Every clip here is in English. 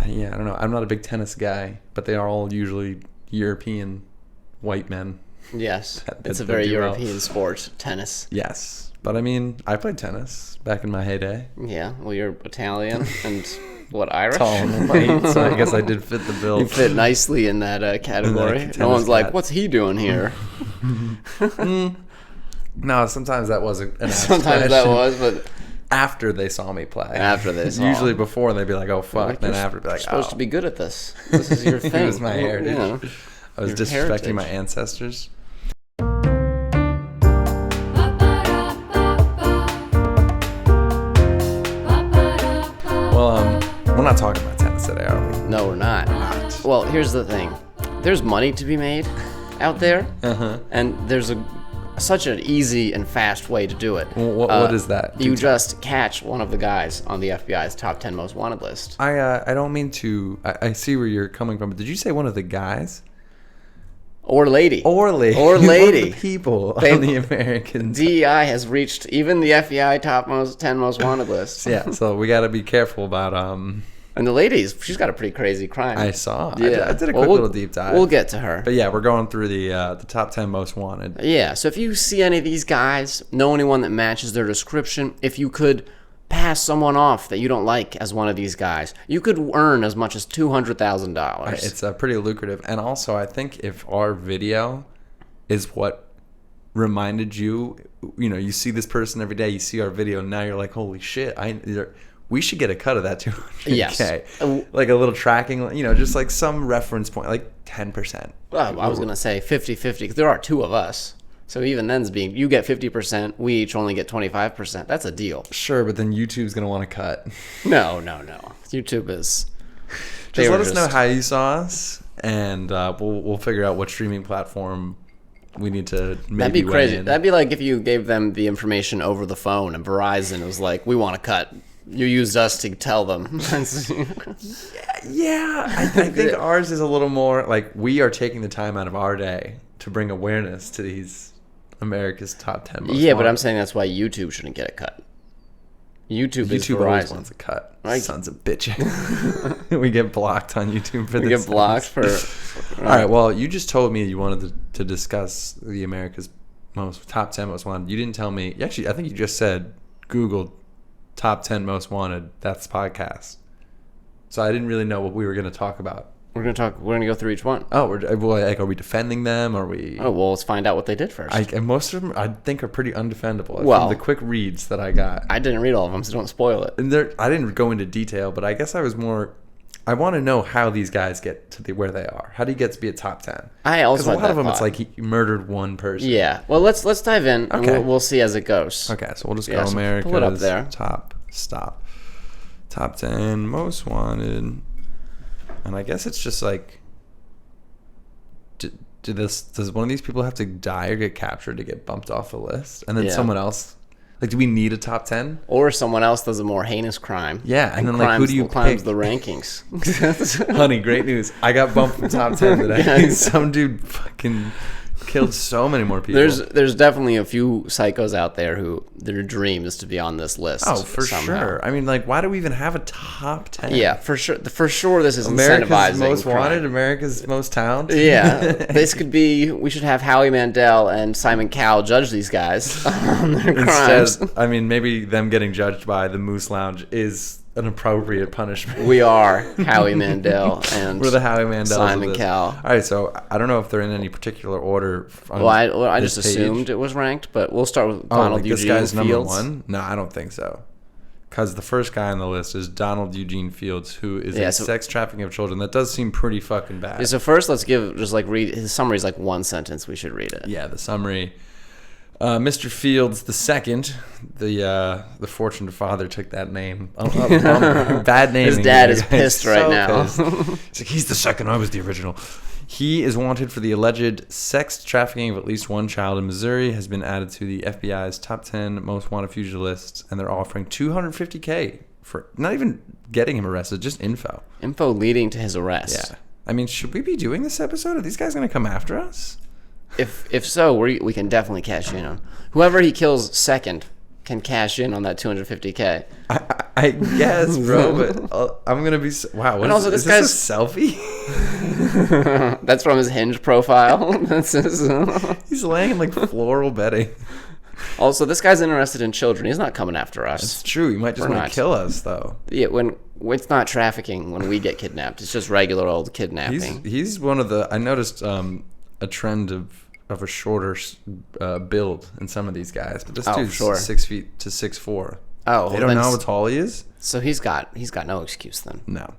Yeah, I don't know. I'm not a big tennis guy, but they are all usually European white men. Yes, it's a that very do well. European sport, tennis. Yes, but I mean, I played tennis back in my heyday. Yeah, well, you're Italian and what, Irish? Tall and light, so I guess I did fit the bill. You fit nicely in that category. tennis No one's like, cat. what's he doing here? No, sometimes that was an Sometimes that aspiration. was, but After they saw me play. After they saw Usually him. before, they'd be like, oh, fuck. like, Then you're after, be like, supposed oh. to be good at this. This is your thing. It was my heritage. Yeah. I was Your disrespecting heritage. my ancestors. Well, we're not talking about tennis today, are we? No, we're not. Not. Well, here's the thing. There's money to be made out there, Uh-huh. and there's such an easy and fast way to do it. What is that? You just catch one of the guys on the FBI's top 10 most wanted list. I don't mean to... I see where you're coming from, but did you say one of the guys? Or lady. Or lady. Or One lady. of the people They- on the Americans. DEI has reached even the FBI top 10 most wanted list. Yeah, so we got to be careful about... And the ladies, she's got a pretty crazy crime. I saw. Yeah. I did a Well, quick little deep dive. We'll get to her. But yeah, we're going through the top 10 most wanted. Yeah, so if you see any of these guys, know anyone that matches their description, if you could pass someone off that you don't like as one of these guys, you could earn as much as $200,000. It's pretty lucrative. And also, I think if our video is what reminded you, you see this person every day, you see our video, and now you're like, holy shit, we should get a cut of that 200K. Yes. Like a little tracking, just like some reference point, like 10%. Well, I was going to say 50-50, because there are two of us. So even then's being, you get 50%, we each only get 25%. That's a deal. Sure, but then YouTube's going to want to cut. No. YouTube is... Just let us know how you saw us, and we'll figure out what streaming platform we need to maybe That'd be crazy. weigh in. That'd be like if you gave them the information over the phone and Verizon was like, we want to cut. You used us to tell them. Yeah, I think ours is a little more like we are taking the time out of our day to bring awareness to these America's top 10 most Yeah, but wanted. I'm saying that's why YouTube shouldn't get a cut. YouTube is YouTube always Verizon. wants a cut. Like- Sons of bitches. We get blocked on YouTube for We this. get blocked for... All right, well, you just told me you wanted to discuss the America's top 10 most wanted. You didn't tell me. Actually, I think you just said Google top 10 most wanted. That's podcast. So I didn't really know what we were going to talk about. We're gonna go through each one. Oh, are we defending them? Are we? Oh, well, let's find out what they did first. And most of them, I think, are pretty undefendable. Well- From the quick reads that I got. I didn't read all of them, so don't spoil it. And I didn't go into detail, but I guess I was more... I want to know how these guys get to where they are. How do you get to be a top 10? I also Because a had lot that of them, it's thought. like he murdered one person. Yeah. Well, let's dive in, and Okay. we'll see as it goes. Okay, so we'll just Yeah, go so America's pull it up there. top 10 most wanted. And I guess it's just like... Does one of these people have to die or get captured to get bumped off the list? And then Yeah. someone else... Like, do we need a top 10? Or someone else does a more heinous crime. Yeah, and then, like, who do you climbs pick? the rankings? Honey, great news. I got bumped from top 10 today. Yeah. Some dude fucking killed so many more people. There's definitely a few psychos out there who their dream is to be on this list. Oh, for somehow. sure. I mean, like, why do we even have a top 10? Yeah, for sure. For sure, this is America's incentivizing most crime. wanted, America's most talented. Yeah, this could be. We should have Howie Mandel and Simon Cowell judge these guys on their crimes. Instead, I mean, maybe them getting judged by the Moose Lounge is an appropriate punishment. We are Howie Mandel and We're the Howie Mandels Simon of this. Cowell. All right, so I don't know if they're in any particular order. On I this just page. assumed it was ranked, but we'll start with Oh, Donald like this Eugene guy's Fields. number one? No, I don't think so. Because the first guy on the list is Donald Eugene Fields, who is a sex trafficking of children. That does seem pretty fucking bad. Yeah, so first, let's read his summary is like one sentence. We should read it. Yeah, the summary. Mr. Fields the second, the fortunate father took that name. Bad name. His dad is pissed right now. It's like, he's the second. I was the original. He is wanted for the alleged sex trafficking of at least one child in Missouri. Has been added to the FBI's top 10 most wanted fugitive lists, and they're offering $250K for not even getting him arrested, just info. Info leading to his arrest. Yeah. I mean, should we be doing this episode? Are these guys going to come after us? If so, we can definitely cash in on whoever he kills second. can cash in on that 250K. I guess, bro, but I'm gonna be wow. What also, is this this a selfie? That's from his Hinge profile. That's his, He's laying in like floral bedding. Also, this guy's interested in children. He's not coming after us. It's true. He might just We're want not. to kill us, though. Yeah, when it's not trafficking when we get kidnapped. It's just regular old kidnapping. He's one of the. I noticed a trend of a shorter build in some of these guys, but this dude's sure. 6 feet to 6'4". Oh, They don't know how tall he is. So he's got no excuse then. No,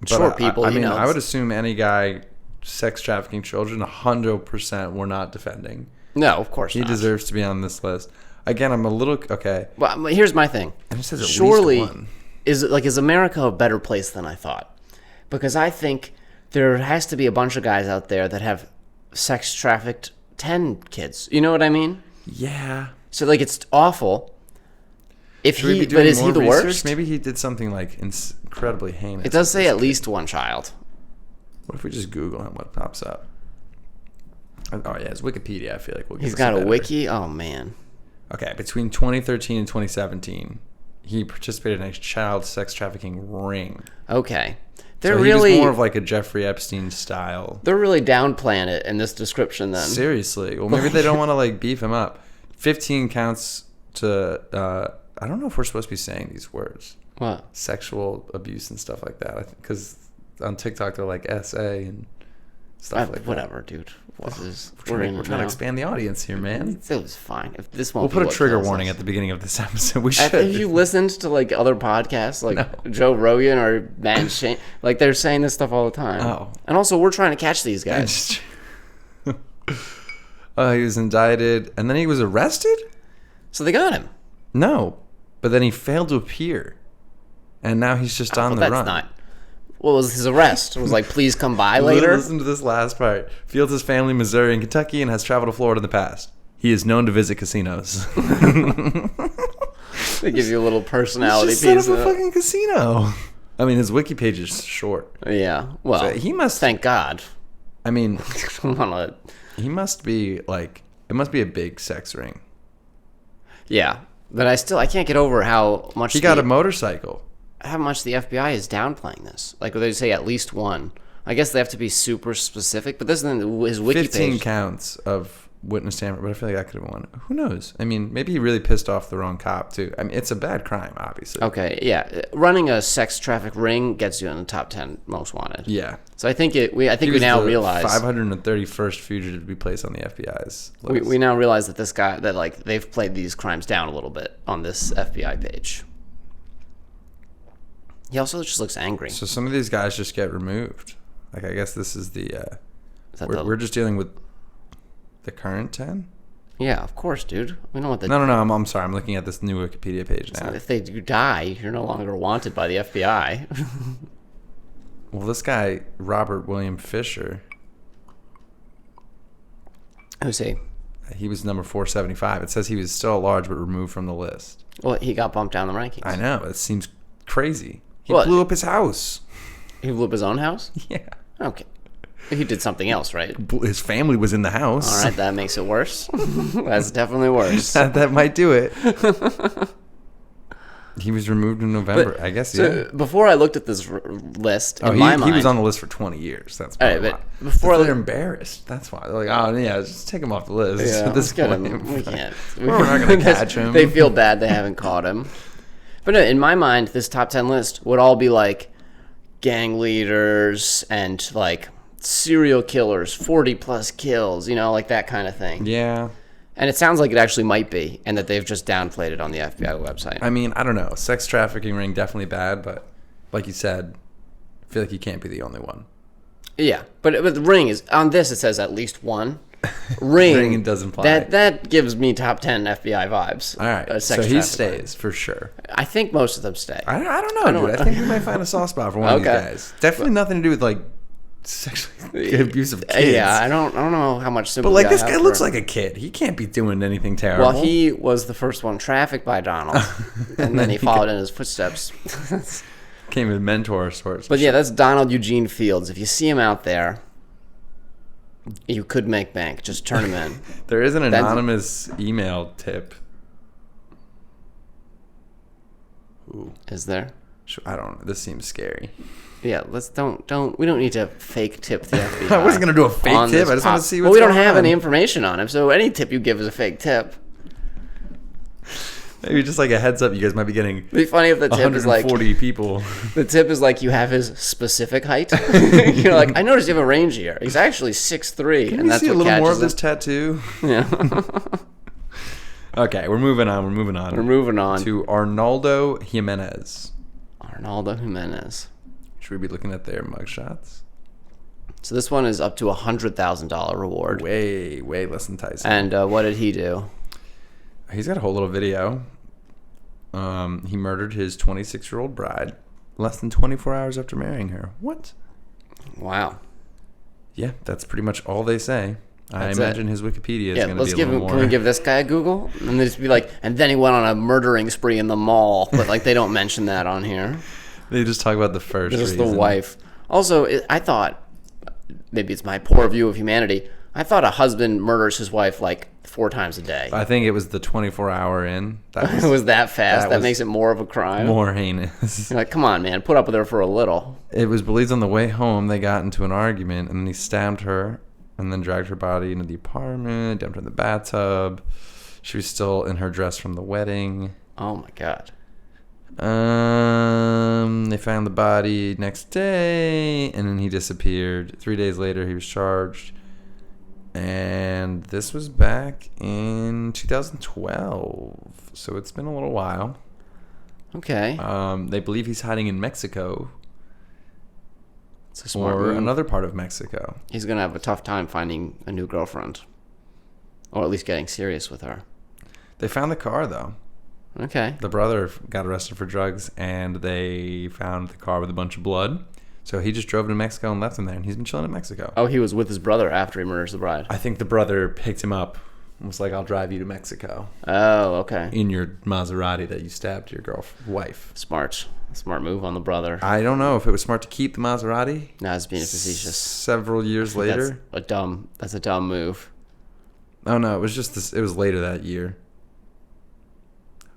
Short people. I mean, I would assume any guy sex trafficking children, 100% we're not defending. No, of course He not. deserves to be on this list. Again, I'm a little okay. Well, here's my thing. And it says at least Surely, one. is America a better place than I thought? Because I think there has to be a bunch of guys out there that have sex trafficked 10 kids. You know what I mean? Yeah. So like it's awful. But is he more the research? worst? Maybe he did something like incredibly heinous. It does say at least one child. What if we just Google him? What pops up? Oh yeah, his Wikipedia. I feel like will give He's us got a better- wiki. Oh man. Okay, between 2013 and 2017, he participated in a child sex trafficking ring. Okay. So he was more of like a Jeffrey Epstein style. They're really downplaying it in this description then. Seriously. Well, maybe they don't want to like beef him up. 15 counts to I don't know if we're supposed to be saying these words. What? Sexual abuse and stuff like that. Because on TikTok they're like SA and stuff like that. Whatever, dude. We're trying to expand the audience here, man. It was fine. If this We'll won't put be a what trigger kills warning us. at the beginning of this episode. We should. Have you listened to like other podcasts like Joe Rogan or Matt and Shane? Like they're saying this stuff all the time. Oh. And also we're trying to catch these guys. He was indicted and then he was arrested? So they got him. No. But then he failed to appear. And now he's just on the That's run. not. What was his arrest? It was like, please come by later. Listen to this last part. Fields his family in Missouri and Kentucky and has traveled to Florida in the past. He is known to visit casinos. They give you a little personality Just set piece. up a fucking casino. I mean, his wiki page is short. Yeah. Well, So he must. thank God. I mean, I'm gonna- he must be like. It must be a big sex ring. yeah. But I can't get over how much He got a motorcycle. how much the FBI is downplaying this. Like they say at least one. I guess they have to be super specific, but this is his wiki 15 page. counts of witness tamper, but I feel like that could have won. Who knows? I mean, maybe he really pissed off the wrong cop too. I mean, it's a bad crime, obviously. Okay, yeah. Running a sex traffic ring gets you in the top 10 most wanted. Yeah. So I think we He was now the realize 531st fugitive to be placed on the FBI's list. we now realize that this guy that like they've played these crimes down a little bit on this FBI page. He also just looks angry. So some of these guys just get removed. Like I guess this is the. Is that We're just dealing with the current 10. yeah, of course, dude. We know what the No. I'm sorry. I'm looking at this new Wikipedia page now. if they do die, you're no longer wanted by the FBI. Well, this guy Robert William Fisher, Who's he? he was number 475. It says he was still at large but removed from the list. Well, he got bumped down the rankings. I know. It seems crazy. He What? blew up his house. He blew up his own house? Yeah. Okay. He did something else, right? His family was in the house. All right, that makes it worse. That's definitely worse. that might do it. He was removed in November. I guess, yeah. So before I looked at this list, Oh, in my mind, he was on the list for 20 years. That's All probably right, why. but before They're embarrassed. That's why. They're like, oh, yeah, just take him off the list. yeah, At this let's get point. him. We can't. We're not going to catch him. They feel bad they haven't caught him. But no, in my mind, this top 10 list would all be like gang leaders and like serial killers, 40 plus kills, you know, like that kind of thing. Yeah. And it sounds like it actually might be, and that they've just downplayed it on the FBI website. I mean, I don't know. Sex trafficking ring, definitely bad, but like you said, I feel like you can't be the only one. Yeah, but the ring is on this. It says at least one ring. Ring does imply. that gives me top 10 FBI vibes. All right, Sex so he trafficking. stays for sure. I think most of them stay. I don't know, dude. I think we might find a soft spot for one of these Okay. guys. Definitely nothing to do with like sexually abusive kids. Yeah, I don't know how much sympathy. But like I this have guy for looks him. like a kid. He can't be doing anything terrible. Well, he was the first one trafficked by Donald, and then he followed in his footsteps. Came with mentor of sorts. But yeah, that's Donald Eugene Fields. If you see him out there, you could make bank. Just turn him in. There is an anonymous email tip. Ooh. Is there? I don't. This seems scary. Yeah, we don't need to fake tip the FBI. I wasn't gonna do a fake tip. I just want to see what's Well, we don't going have on. any information on him, so any tip you give is a fake tip. Maybe just like a heads up. You guys might be getting. It'd be funny if the tip is like 140 people. the tip is like you have his specific height. You're like, I noticed you have a range here. He's actually 6'3", Can and we that's see a what little more catches of this him. tattoo? Yeah. Okay, we're moving on. We're moving on to Arnaldo Jimenez. Arnaldo Jimenez. Should we be looking at their mugshots? So this one is up to $100,000 reward. Way less than Tyson. And what did he do? He's got a whole little video. He murdered his 26-year-old bride less than 24 hours after marrying her. What? Wow. Yeah, that's pretty much all they say. That's I imagine his Wikipedia is Yeah, going to let's be a give little him. more. Can we give this guy a Google? And they just be like, and then he went on a murdering spree in the mall, but like they don't mention that on here. They just talk about the first Just reason. the wife. Also, I thought, maybe it's my poor view of humanity, I thought a husband murders his wife like 4 times a day. I think it was the 24-hour in. That It was that fast. That was makes it more of a crime. more heinous. You're like, come on, man, put up with her for a little. It was believed on the way home they got into an argument, and then he stabbed her and then dragged her body into the apartment, dumped her in the bathtub. She was still in her dress from the wedding. Oh my god. They found the body next day, and then he disappeared. 3 days later, he was charged. And this was back in 2012. So it's been a little while. Okay. They believe he's hiding in Mexico It's a smart or move. another part of Mexico. He's gonna have a tough time finding a new girlfriend, or at least getting serious with her. They found the car, though. Okay. The brother got arrested for drugs, and they found the car with a bunch of blood. So he just drove to Mexico and left him there, and he's been chilling in Mexico. Oh, he was with his brother after he murders the bride. I think the brother picked him up and was like, I'll drive you to Mexico Oh, okay. in your Maserati that you stabbed your wife. Smart move on the brother. I don't know if it was smart to keep the Maserati. Nah, it's being facetious. Several years later. That's a dumb move. Oh, no, it was just this. It was later that year.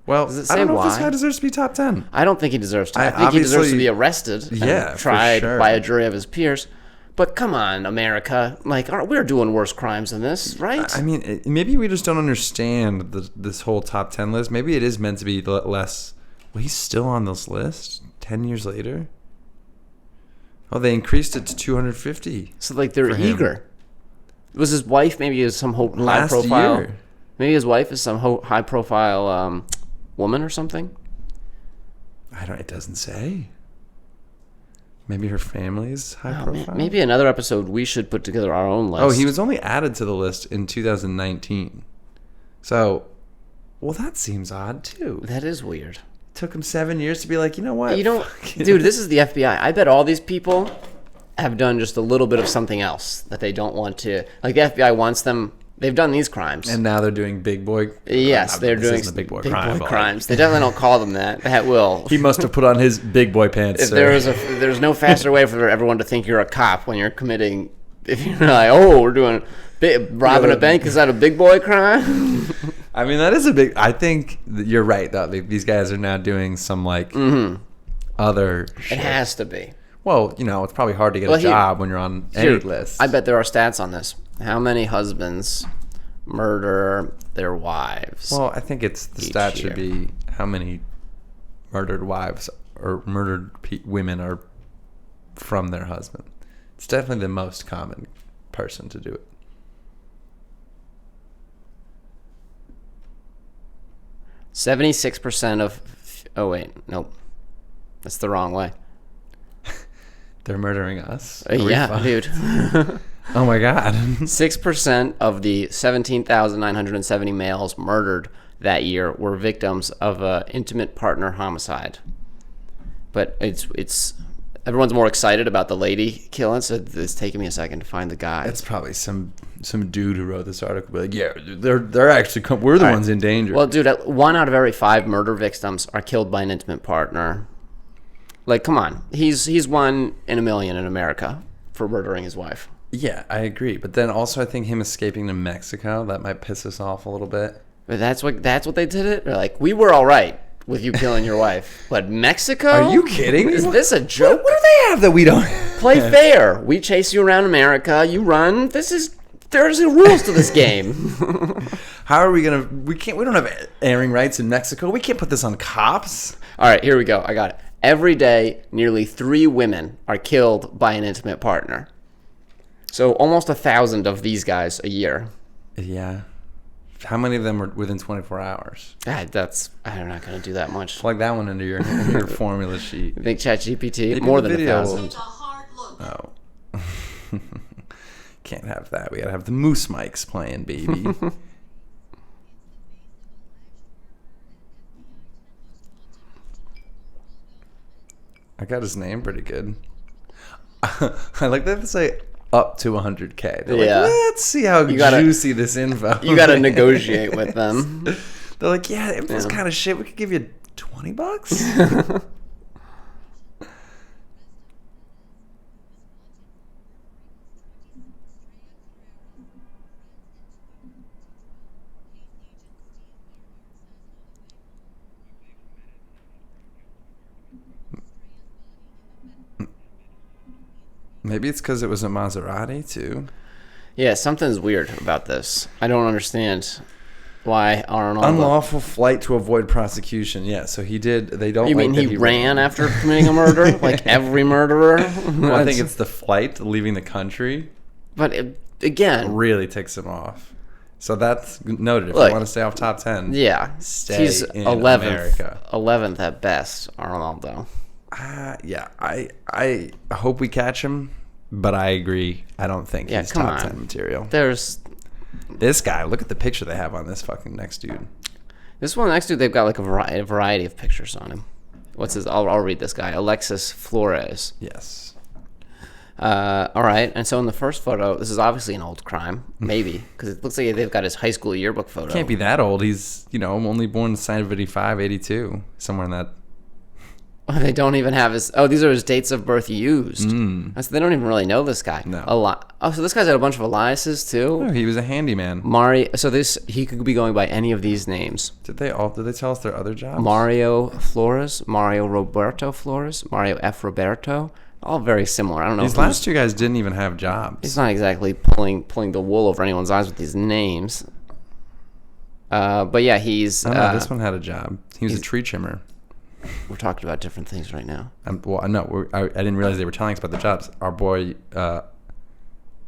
Well, Does it I say don't know if why? this guy deserves to be top 10. I don't think he deserves to. I I think he deserves to obviously- be arrested and Yeah, for tried sure. by a jury of his peers. But come on, America. Like, we're doing worse crimes than this, right? I mean, maybe we just don't understand this whole top 10 list. Maybe it is meant to be less. Well, he's still on this list 10 years later. Oh, they increased it to 250 So, like, they're for him. eager. Was his wife maybe some high last profile? year. Maybe his wife is some high profile woman or something? It doesn't say. Maybe her family's high Oh, profile. man, maybe another episode we should put together our own list. Oh, he was only added to the list in 2019. So, well, that seems odd too. That is weird. Took him 7 years to be like, you know what? You don't, Fuck it. dude. This is the FBI. I bet all these people have done just a little bit of something else that they don't want to. Like the FBI wants them. They've done these crimes. And now they're doing big boy. Yes, they're this doing isn't a big boy crime. but like, crimes. They definitely don't call them that. That will. he must have put on his big boy pants. If sir. there's no faster way for everyone to think you're a cop when you're committing. If you're like, oh, we're doing robbing a bank, is that a big boy crime? I mean, that is a big. I think that you're right though. These guys are now doing some like other. Shit. It has to be. Well, it's probably hard to get Well, a job when you're on any list. I bet there are stats on this. How many husbands murder their wives? Well, I think the stat should be how many murdered wives or murdered women are from their husband. It's definitely the most common person to do it. 76% of. Oh wait, nope, that's the wrong way. They're murdering us. Are we Yeah, fine? dude. Oh my god. 6% of the 17,970 males murdered that year were victims of a intimate partner homicide. But it's everyone's more excited about the lady killing, so it's taking me a second to find the guy. It's probably some dude who wrote this article. But like, yeah, they're actually we're the ones in danger. Well, dude, 1 out of every 5 murder victims are killed by an intimate partner. Like, come on, he's 1 in a million in America for murdering his wife. Yeah, I agree. But then also, I think him escaping to Mexico, that might piss us off a little bit. But that's what they did it. They're like, we were all right with you killing your wife. But Mexico? Are you kidding me? Is this a joke? What do they have that we don't? Play fair. We chase you around America. You run. There's rules to this game. How are we gonna? We don't have airing rights in Mexico. We can't put this on cops. All right, here we go. I got it. Every day, nearly 3 women are killed by an intimate partner. So almost 1,000 of these guys a year. Yeah. How many of them are within 24 hours? I'm not going to do that much. Plug that one into your formula sheet. You think ChatGPT? Maybe More the than video 1,000. It's a hard look. Oh. Can't have that. We gotta have the moose mics playing, baby. I got his name pretty good. I like that they say up to 100K. They're Yeah. like, let's see how juicy this info. You got to negotiate with them. They're like, yeah, if this kind of shit, we could give you $20. Maybe it's because it was a Maserati too. Yeah, something's weird about this. I don't understand why Arnold. Unlawful flight to avoid prosecution. Yeah, so he did. They don't. You like mean that he ran after committing a murder, like every murderer? Well, I think it's the flight, leaving the country, But again, really ticks him off. So that's noted. If Look, you want to stay off top 10, yeah, stay he's in 11th, America. 11th at best. Arnaldo. Yeah, I hope we catch him, but I agree. I don't think he's come top on. 10 material. There's This guy, look at the picture they have on this fucking next dude. this one next to. They've got like a variety of pictures on him. What's his? I'll read this guy. Alexis Flores. Yes. All right, and so in the first photo, this is obviously an old crime, maybe, because it looks like they've got his high school yearbook photo. Can't be that old. He's, only born in 85, 82, somewhere in that. Oh, they don't even have his. Oh, these are his dates of birth used. They don't even really know this guy. No. Oh, so this guy's had a bunch of aliases too. Oh, he was a handyman. So he could be going by any of these names. Did they tell us their other jobs? Mario Flores, Mario Roberto Flores, Mario F. Roberto. All very similar. I don't know. These last two guys didn't even have jobs. He's not exactly pulling the wool over anyone's eyes with these names. But yeah, he's. Oh, no, this one had a job. He was a tree trimmer. We're talking about different things right now. I didn't realize they were telling us about the jobs. Our boy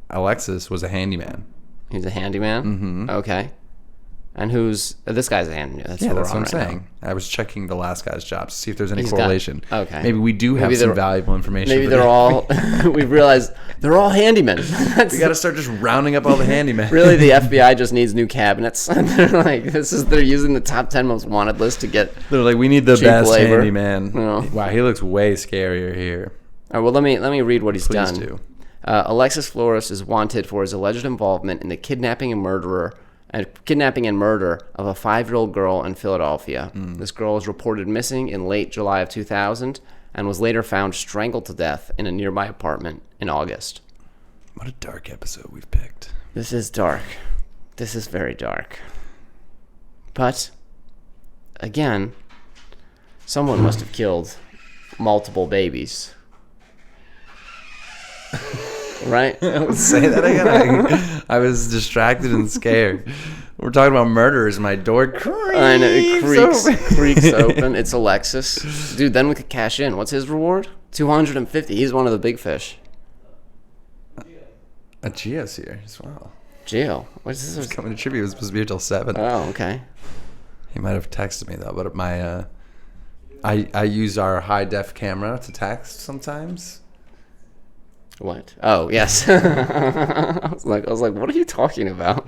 Alexis was a handyman. He's a handyman. Mm-hmm. Okay. And who's this guy's a handyman? That's That's what what I'm right saying. now. I was checking the last guy's jobs to see if there's any He's got- correlation. okay. Maybe we do have Maybe some they're- valuable information. Maybe for they're the- all. We've realized they're all handymen. We got to start just rounding up all the handymen. Really, the FBI just needs new cabinets. And they're like, they're using the top 10 most wanted list to get. They're like, we need the cheap best labor. handyman. Yeah. Wow, he looks way scarier here. All right, well, let me read what he's Please done. do. Alexis Flores is wanted for his alleged involvement in the kidnapping and murder of a 5-year-old girl in Philadelphia. This girl was reported missing in late July of 2000 and was later found strangled to death in a nearby apartment in August. What a dark episode we've picked. This is dark. This is very dark. But, again, someone must have killed multiple babies. Right? Say that again. I was distracted and scared. We're talking about murderers. My door creaks. I know, it open. creaks open. It's Alexis. Dude, then we could cash in. What's his reward? 250. He's one of the big fish. A Gio's here as well. Gio. What's He's this? coming to tribute. He was supposed to be here till 7. Oh, okay. He might have texted me though, but my I use our high def camera to text sometimes. What? Oh, yes. I was like, what are you talking about?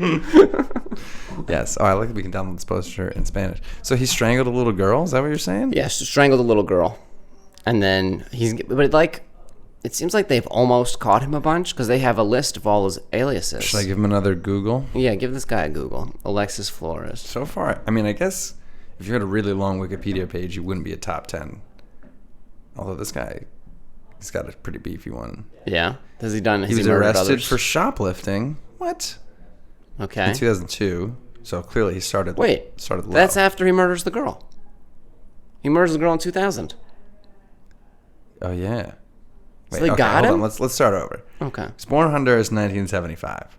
Yes. Oh, I like that we can download this poster in Spanish. So he strangled a little girl. Is that what you're saying? Yes, strangled a little girl, and then it seems like they've almost caught him a bunch because they have a list of all his aliases. Should I give him another Google? Yeah, give this guy a Google. Alexis Flores. So far, I mean, I guess if you had a really long Wikipedia page, you wouldn't be a top 10. Although this guy, he's got a pretty beefy one. Yeah. Has he done? He was arrested for shoplifting. What? Okay. In 2002. So clearly he started. Wait. Started low. That's after he murders the girl. He murders the girl in 2000. Oh yeah. So they got hold him? on. Let's start over. Okay. He's born in Honduras in 1975,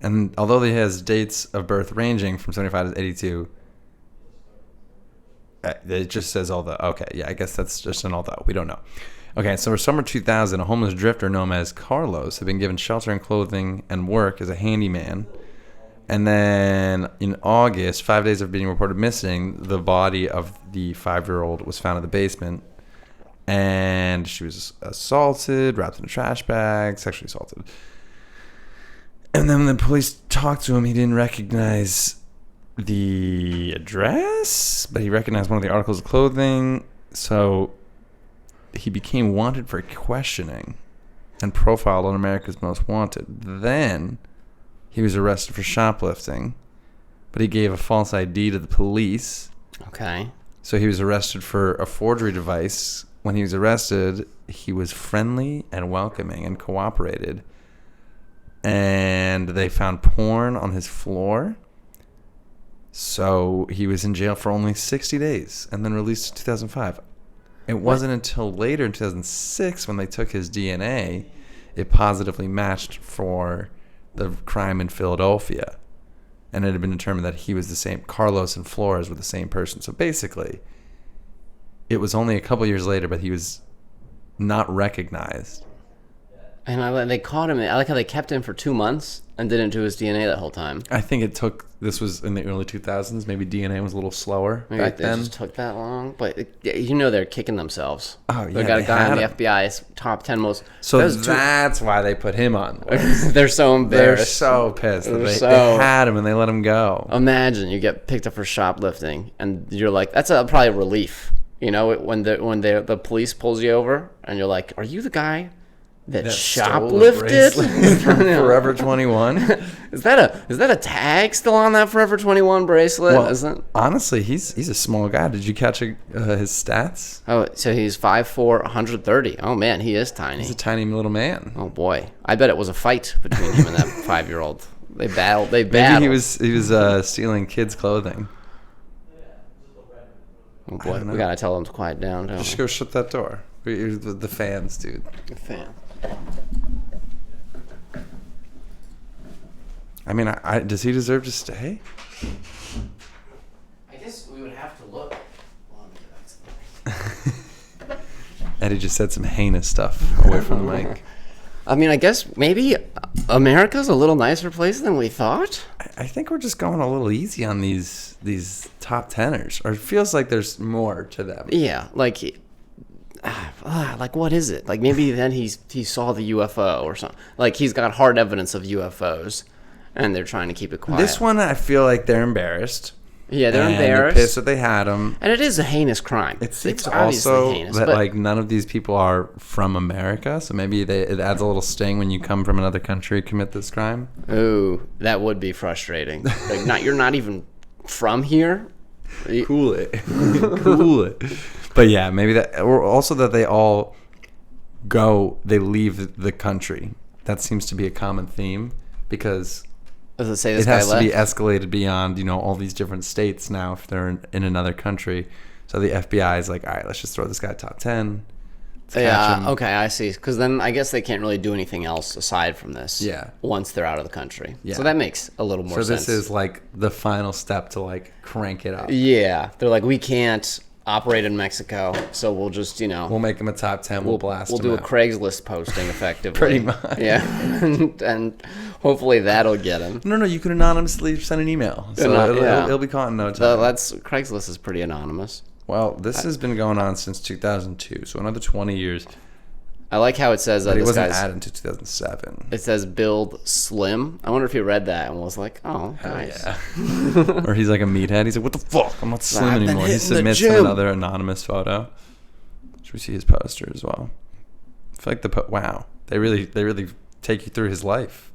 and although he has dates of birth ranging from 75 to 82, it just says although. Okay, yeah, I guess that's just an although. We don't know. Okay, so for summer 2000, a homeless drifter known as Carlos had been given shelter and clothing and work as a handyman. And then in August, 5 days of being reported missing, the body of the 5-year-old was found in the basement. And she was assaulted, wrapped in a trash bag, sexually assaulted. And then when the police talked to him, he didn't recognize the address, but he recognized one of the articles of clothing. So he became wanted for questioning and profiled on America's Most Wanted. Then he was arrested for shoplifting, but he gave a false ID to the police. Okay. So he was arrested for a forgery device. When he was arrested, he was friendly and welcoming and cooperated. And they found porn on his floor. So he was in jail for only 60 days and then released in 2005. It wasn't until later in 2006 when they took his DNA, it positively matched for the crime in Philadelphia. And it had been determined that he was the same. Carlos and Flores were the same person. So basically, it was only a couple years later, but he was not recognized. And they caught him. I like how they kept him for 2 months and didn't do his DNA that whole time. I think this was in the early 2000s. Maybe DNA was a little slower Maybe back they then. just took that long. But they're kicking themselves. Oh, yeah, They got a they guy on had the him. FBI's top 10 most. So that's why they put him on. They're so They're embarrassed. so pissed. That They're they had him and they let him go. Imagine you get picked up for shoplifting and you're like, that's probably a relief. You know, when the police pulls you over and you're like, are you the guy that stole the shoplifted bracelet from Forever 21? Is that a tag still on that Forever 21 bracelet? Well, honestly, he's a small guy. Did you catch his stats? Oh, so he's 5'4", 130. Oh man, he is tiny. He's a tiny little man. Oh boy, I bet it was a fight between him and that 5-year-old. They battled. Maybe he was stealing kids' clothing. Oh boy, we gotta tell them to quiet down. Don't Just go shut that door. The fans, dude. we? Fan. I mean, does he deserve to stay? I guess we would have to look. Eddie just said some heinous stuff away from the mic. I mean, I guess maybe America's a little nicer place than we thought. I think we're just going a little easy on these top tenors, or it feels like there's more to them. Yeah, like what is it? Like maybe then he saw the UFO or something. Like he's got hard evidence of UFOs, and they're trying to keep it quiet. This one, I feel like they're embarrassed. Yeah, they're embarrassed. They're pissed that they had him. And it is a heinous crime. It seems obviously also heinous, that but like none of these people are from America, so maybe it adds a little sting when you come from another country to commit this crime. ooh, that would be frustrating. Like you're not even from here. Cool it. Cool it. But yeah, maybe that, or also that they leave the country. That seems to be a common theme because Does it say this it guy has left? to be escalated beyond, all these different states now if they're in another country. So the FBI is like, all right, let's just throw this guy top 10. Let's catch Yeah, him. okay, I see. Because then I guess they can't really do anything else aside from this. Yeah. Once they're out of the country. Yeah. So that makes a little more So sense. this is like the final step to like crank it up. Yeah, they're like, we can't operate in Mexico, so we'll just, We'll make him a top 10. We'll blast we'll him do a out. Craigslist posting effectively. Pretty much. Yeah, and hopefully that'll get him. No, you can anonymously send an email. So it'll be caught in no time. Craigslist is pretty anonymous. Well, this has been going on since 2002, so another 20 years. I like how it says But he this wasn't guy's. added until 2007. It says build slim. I wonder if he read that and was like, "Oh, nice." Yeah. Or he's like a meathead. He's like, what the fuck? I'm not slim I've been anymore. He hitting the submits gym. another anonymous photo. Should we see his poster as well? I feel like wow. They really take you through his life.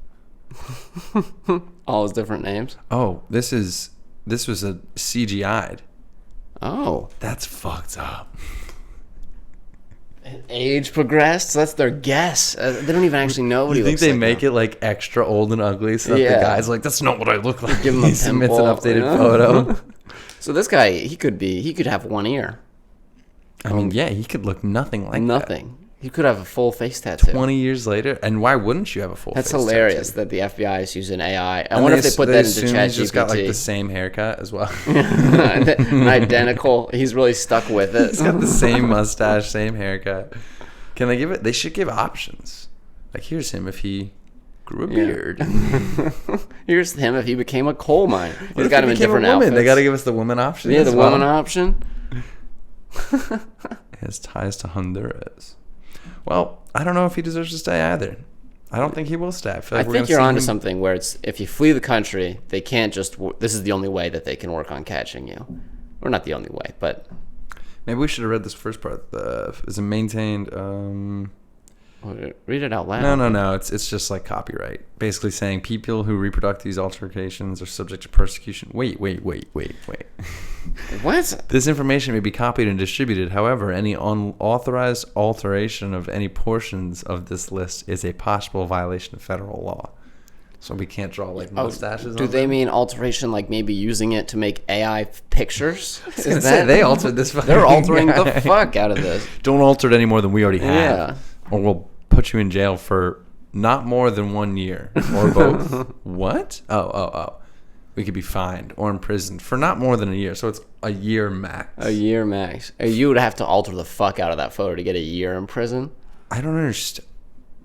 All his different names. Oh, this was a CGI'd. Oh, That's fucked up. age progressed. So that's their guess. They don't even actually know what You he think looks they like make now. it like extra old and ugly so that Yeah. the guy's like, that's not what I look like. Give him a He submits an pimple, updated you know? photo. So this guy, he could have one ear. I mean, yeah, he could look nothing like nothing. He could have a full face tattoo. 20 years later, and why wouldn't you have a full That's face hilarious tattoo? that the FBI is using AI. I And wonder if they put that into assume he's just got like ChatGPT. the same haircut as well. An identical. He's really stuck with it. He's got the same mustache, same haircut. Can they give it? They should give options. Like, here's him if he grew a beard. Here's him if he became a coal miner. What He's if got he him in became a different woman? outfits. They got to give us the woman option. Yeah, as the well. woman option. His ties to Honduras. Well, I don't know if he deserves to stay either. I don't think he will stay. I think you're onto something where it's if you flee the country, they can't just. This is the only way that they can work on catching you. Or not the only way, but Maybe we should have read this first part. Is it maintained? read it out loud. No. It's just like copyright. Basically saying people who reproduce these altercations are subject to persecution. Wait. What? This information may be copied and distributed. However, any unauthorized alteration of any portions of this list is a possible violation of federal law. So we can't draw like mustaches. Do on they them? mean alteration like maybe using it to make AI pictures? I was gonna say, they altered this. They're altering guy. the fuck out of this. Don't alter it any more than we already have, Yeah. or we'll put you in jail for not more than 1 year or both. What? Oh. We could be fined or imprisoned for not more than a year. So it's a year max. A year max. You would have to alter the fuck out of that photo to get a year in prison. I don't understand.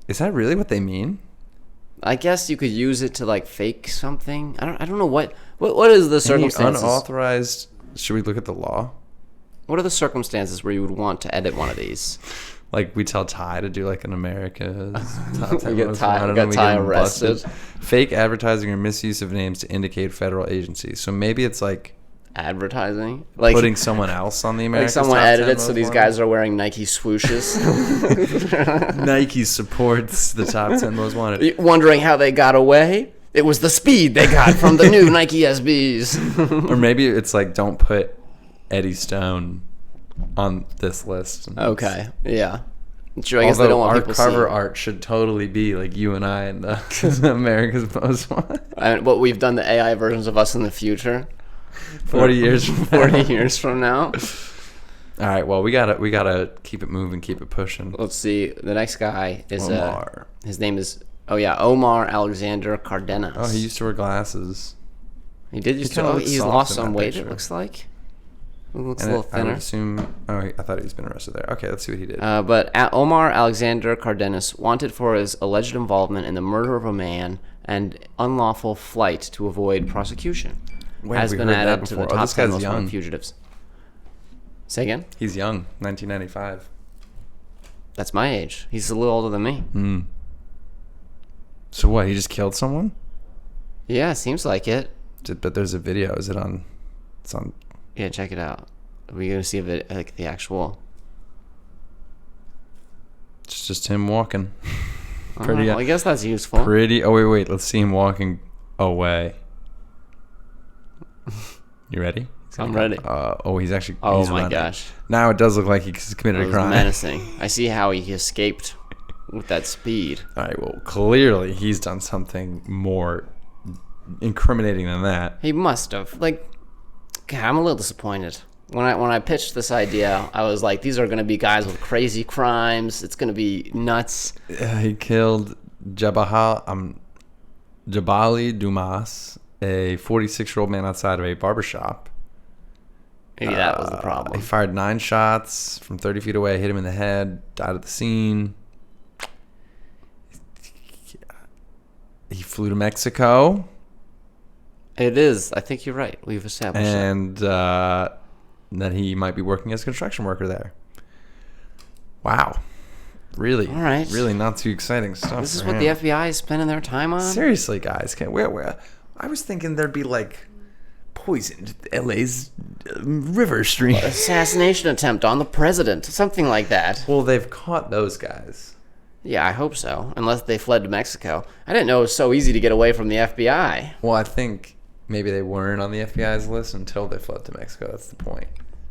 Is that really what they mean? I guess you could use it to like fake something. I don't know what is the circumstances. Any unauthorized. Should we look at the law? What are the circumstances where you would want to edit one of these? Like we tell Ty to do like an America's top 10 We get most Ty- wanted, got and we Ty get him busted. arrested. Fake advertising or misuse of names to indicate federal agencies. So maybe it's like Advertising, like putting someone else on the like America's someone top 10 edited so most these wanted. guys are wearing Nike swooshes. Nike supports the top 10 most wanted. Wondering how they got away? It was the speed they got from the new Nike SBs. Or maybe it's like don't put Eddie Stone on this list. Okay, yeah. True, I guess Although they don't want our people cover seeing. art should totally be like you and I and the America's Most Wanted. And what we've done the AI versions of us in the future. 40 years from now. 40 years from now. All right, well, we gotta keep it moving, keep it pushing. Let's see. The next guy is Omar. his name is Omar Alexander Cardenas. Oh, he used to wear glasses. He did used kinda to. looks He's soft lost in some that weight. picture. It looks like. He looks And a little I would thinner. assume. Oh, I thought he's been arrested there. Okay, let's see what he did. But Omar Alexander Cardenas, wanted for his alleged involvement in the murder of a man and unlawful flight to avoid prosecution, Wait, has we been heard that added to the before. Oh, top this 10 guy's most young. wanted fugitives. Say again? He's young, 1995. That's my age. He's a little older than me. So what? He just killed someone? Yeah, seems like it. But there's a video. Is it on? It's on. Yeah, check it out. Are we gonna see like the actual? It's just him walking. Well, I guess that's useful. Pretty. Oh wait. Let's see him walking away. You ready? I'm ready. He's actually. Oh he's my running. gosh, Now it does look like he's committed that a was crime. menacing. I see how he escaped with that speed. All right. Well, clearly he's done something more incriminating than that. He must have. Like, God, I'm a little disappointed. When I pitched this idea, I was like, these are going to be guys with crazy crimes. It's going to be nuts. He killed Jabali Dumas, a 46-year-old man outside of a barbershop. Maybe that was the He problem. fired 9 shots from 30 feet away, hit him in the head, died at the scene. He flew to Mexico. It is. I think you're right. We've established that. And that he might be working as a construction worker there. Wow. Really? All right. Really not too exciting stuff. This is for what him. the FBI is spending their time on? Seriously, guys. I was thinking there'd be like poisoned LA's river stream. Assassination attempt on the president. Something like that. Well, they've caught those guys. Yeah, I hope so. Unless they fled to Mexico. I didn't know it was so easy to get away from the FBI. Well, I think maybe they weren't on the FBI's list until they fled to Mexico. That's the point.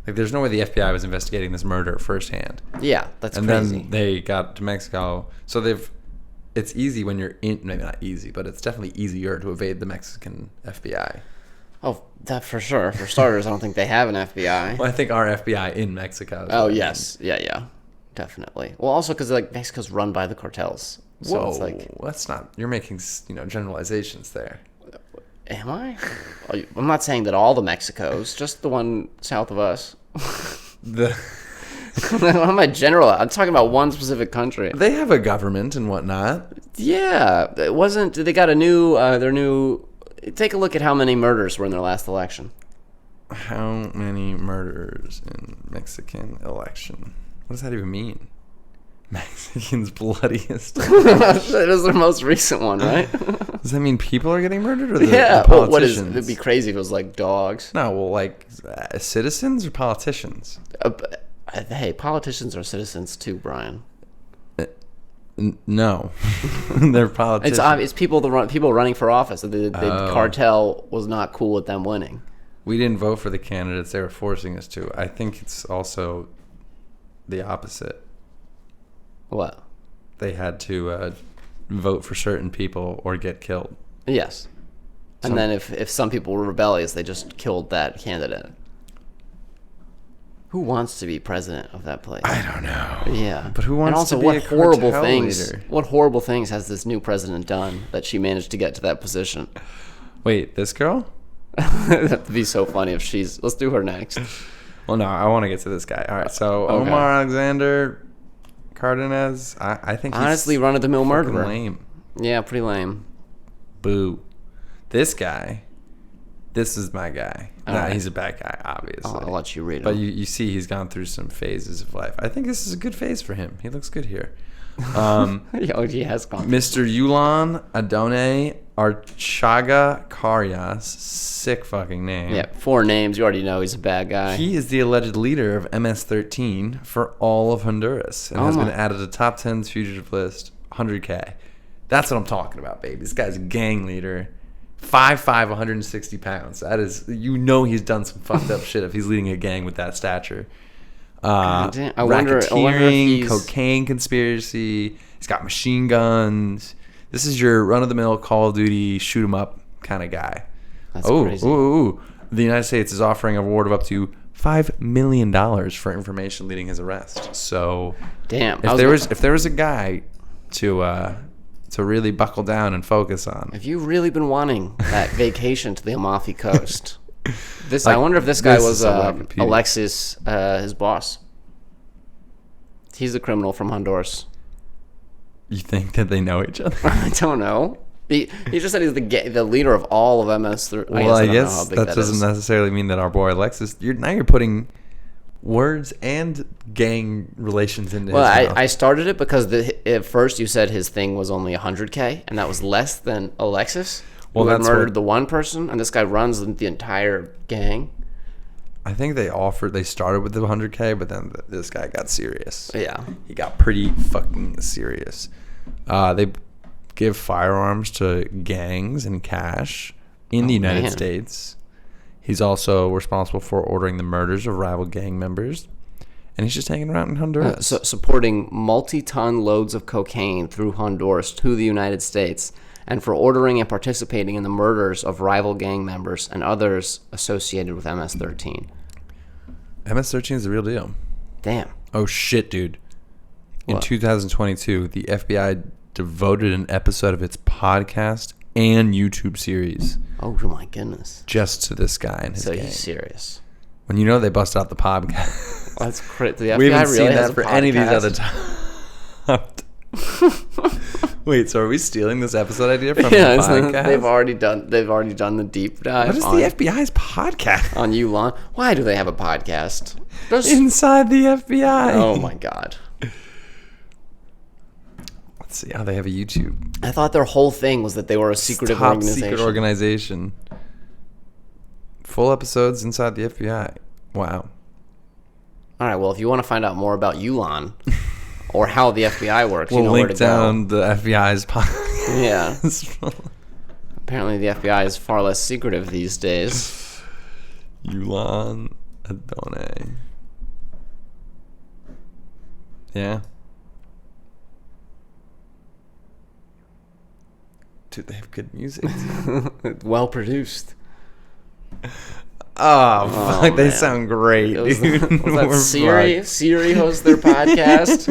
Like, there's no way the FBI was investigating this murder firsthand. Yeah, that's And crazy. then they got to Mexico. So it's easy when you're in, maybe not easy, but it's definitely easier to evade the Mexican FBI. Oh, that for sure. For starters, I don't think they have an FBI. Well, I think our FBI in Mexico. Is Oh, what I yes. Yeah. Definitely. Well, also because like Mexico's run by the cartels. mean. So Whoa, it's like, that's not. You're making generalizations there. am I? I'm not saying that all the Mexicos, just the one south of us. The What am I general? I'm talking about one specific country. they have a government and whatnot. Yeah, it wasn't. They got a new. Their new. Take a look at how many murders were in their last election. How many murders in Mexican election? What does that even mean? Mexican's bloodiest. It was their most recent one, right? Does that mean people are getting murdered or the Yeah. politicians? Well, what is? It'd be crazy if it was like dogs. No, well, like citizens or politicians? Hey, politicians are citizens too, Brian. No, they're politicians. It's people people running for office. The cartel was not cool with them winning. We didn't vote for the candidates; they were forcing us to. I think it's also the opposite. What? They had to vote for certain people or get killed. Yes. And then if some people were rebellious, they just killed that candidate. Who wants to be president of that place? I don't know. Yeah. But who wants and also, to be what a horrible cartel things? leader? What horrible things has this new president done that she managed to get to that position? Wait, this girl? That'd be so funny if she's. Let's do her next. Well, no, I want to get to this guy. All right, so Okay. Omar Alexander Cardenas, I think he's Honestly, run of the mill fucking murderer. lame. Yeah, pretty lame. Boo. This guy, this is my guy. All Nah, right. he's a bad guy, obviously. I'll let you read it. But you see he's gone through some phases of life. I think this is a good phase for him. He looks good here. He has gone. Mr. Yulan Adone Archaga Carias. Sick fucking name. Yeah, 4 names. You already know he's a bad guy. He is the alleged leader of MS-13 for all of Honduras and has been added to top 10's fugitive list, 100K. That's what I'm talking about, baby. This guy's a gang leader. 5'5", 160 pounds. That is, he's done some fucked up shit if he's leading a gang with that stature. Damn. I wonder if Racketeering, he's- cocaine conspiracy. He's got machine guns. This is your run-of-the-mill Call of Duty shoot 'em up kind of guy. That's crazy. Ooh. The United States is offering a reward of up to $5 million for information leading his arrest. So, Damn. if there was a guy to really buckle down and focus on, Have you really been wanting that vacation to the Amalfi Coast? I Like, wonder if this guy this was is on Wikipedia. Alexis, his boss. He's the criminal from Honduras. you think that they know each other? I don't know. He just said he's the leader of all of MS. Well, I don't know how guess big that doesn't is. necessarily mean that our boy Alexis. You're putting words and gang relations into Well, his mouth. I started it because at first you said his thing was only 100K, and that was less than Alexis, Well, who had that's murdered what- the one person, and this guy runs the entire gang. I think they started with the 100K, but then this guy got serious. Yeah. He got pretty fucking serious. They give firearms to gangs and cash in the United man. States. He's also responsible for ordering the murders of rival gang members, and he's just hanging around in Honduras. Supporting multi-ton loads of cocaine through Honduras to the United States, and for ordering and participating in the murders of rival gang members and others associated with MS-13. MS-13 is the real deal. Damn. Oh shit, dude! In What? 2022, the FBI devoted an episode of its podcast and YouTube series Oh my goodness. just to this guy and his So gang. he's serious. When they bust out the podcast. That's crazy. The We FBI haven't really seen has that a for any of these podcast? other times. Wait, so are we stealing this episode idea from Yeah, the it's- podcast? they've already done the deep dive. What is on, the FBI's podcast? on Yulan? Why do they have a podcast? There's, Inside the FBI. oh my god. Let's see how they have a YouTube. I thought their whole thing was that they were a secretive Top organization. secret organization. Full episodes inside the FBI. Wow. All right, well, if you want to find out more about Yulan or how the FBI works, We'll you know where link to down the FBI's podcast. go. Yeah. Apparently, the FBI is far less secretive these days. Yulan Adone. Yeah. Dude, they have good music. Well produced. Oh, fuck, they man. sound great, dude. Was that We're Siri? fucked. Siri hosts their podcast.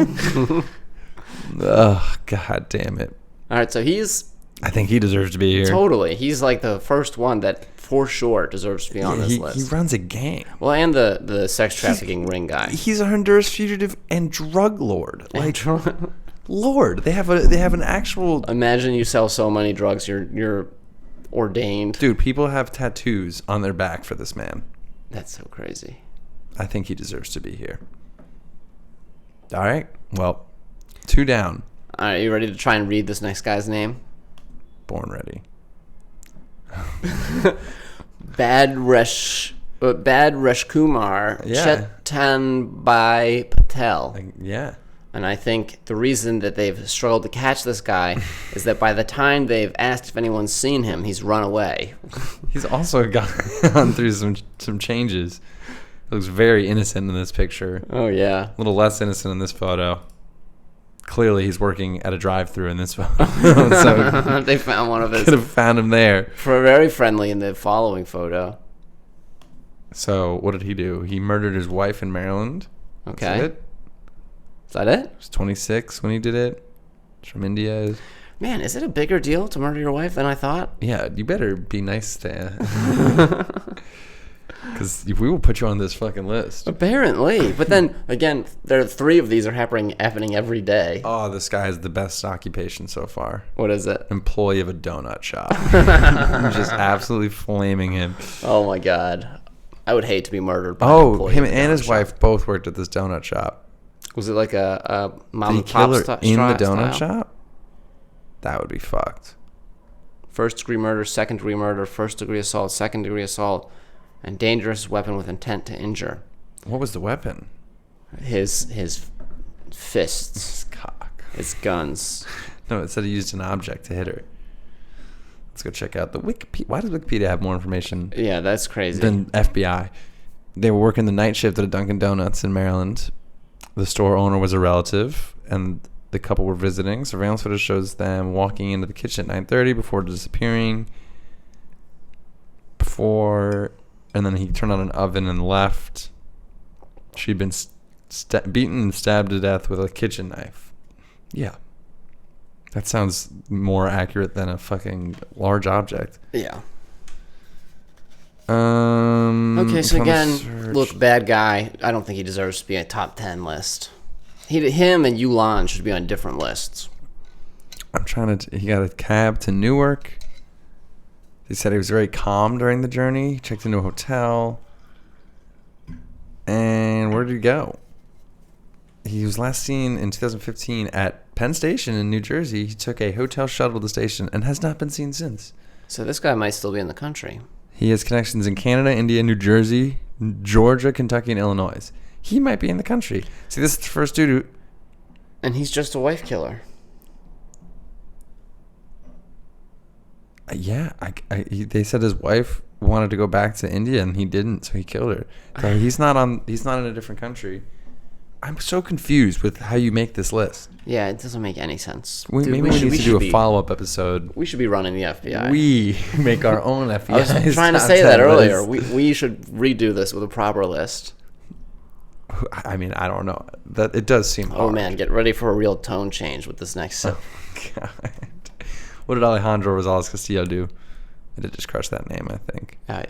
Oh, god damn it. All right, so he's I think he deserves to be here. totally. He's like the first one that for sure deserves to be on this he list. runs a gang. Well, and the sex trafficking ring guy. He's a Honduras fugitive and drug lord. Like, Lord, they have an actual Imagine you sell so many drugs, you're ordained. dude. People have tattoos on their back for this man. That's so crazy. I think he deserves to be here. All right. Well, 2 down. All right, you ready to try and read this next guy's name? Born ready. Bad Kumar Yeah. Chetanbhai Patel. Like, yeah. And I think the reason that they've struggled to catch this guy is that by the time they've asked if anyone's seen him, he's run away. He's also gone through some changes. Looks very innocent in this picture. Oh, yeah. A little less innocent in this photo. Clearly, he's working at a drive-thru in this photo. So They found one of his. could have found him there. Very friendly in the following photo. So what did he do? He murdered his wife in Maryland. That's Okay. it. Is that it? He was 26 when he did it. He's from India. Man, is it a bigger deal to murder your wife than I thought? Yeah, you better be nice to. Because we will put you on this fucking list. Apparently. But then, again, there are 3 of these are happening every day. Oh, this guy has the best occupation so far. What is it? Employee of a donut shop. I'm just absolutely flaming him. Oh, my God. I would hate to be murdered by an Oh, employee him of a and donut his shop. wife both worked at this donut shop. Was it like a mom Did he and kill pop her in the donut style? shop? That would be fucked. First degree murder, second degree murder, first degree assault, second degree assault, and dangerous weapon with intent to injure. What was the weapon? His fists, His cock. his guns. No, it said he used an object to hit her. Let's go check out the Wikipedia. Why does Wikipedia have more information Yeah, that's crazy. than FBI? They were working the night shift at a Dunkin' Donuts in Maryland. The store owner was a relative, and the couple were visiting. Surveillance footage shows them walking into the kitchen at 9:30 before disappearing. And then he turned on an oven and left. She'd been beaten and stabbed to death with a kitchen knife. Yeah. That sounds more accurate than a fucking large object. Yeah. Okay, So again, look, bad guy. I don't think he deserves to be a top 10 list. Him and Yulan should be on different lists. I'm trying to. He got a cab to Newark. They said he was very calm during the journey. He checked into a hotel. And where did he go? He was last seen in 2015 at Penn Station in New Jersey. He took a hotel shuttle to the station and has not been seen since. So this guy might still be in the country. He has connections in Canada, India, New Jersey, Georgia, Kentucky, and Illinois. He might be in the country. See, this is the first dude who... And he's just a wife killer. Yeah, they said his wife wanted to go back to India and he didn't, so he killed her. So he's not in a different country. I'm so confused with how you make this list. Yeah, it doesn't make any sense. Maybe we need to do a follow-up episode. We should be running the FBI. We make our own FBI. I was trying to say that earlier. We should redo this with a proper list. I mean, I don't know. That it does seem hard. Oh man, get ready for a real tone change with this next sip. God. What did Alejandro Rosales Castillo do? I did just crush that name, I think. I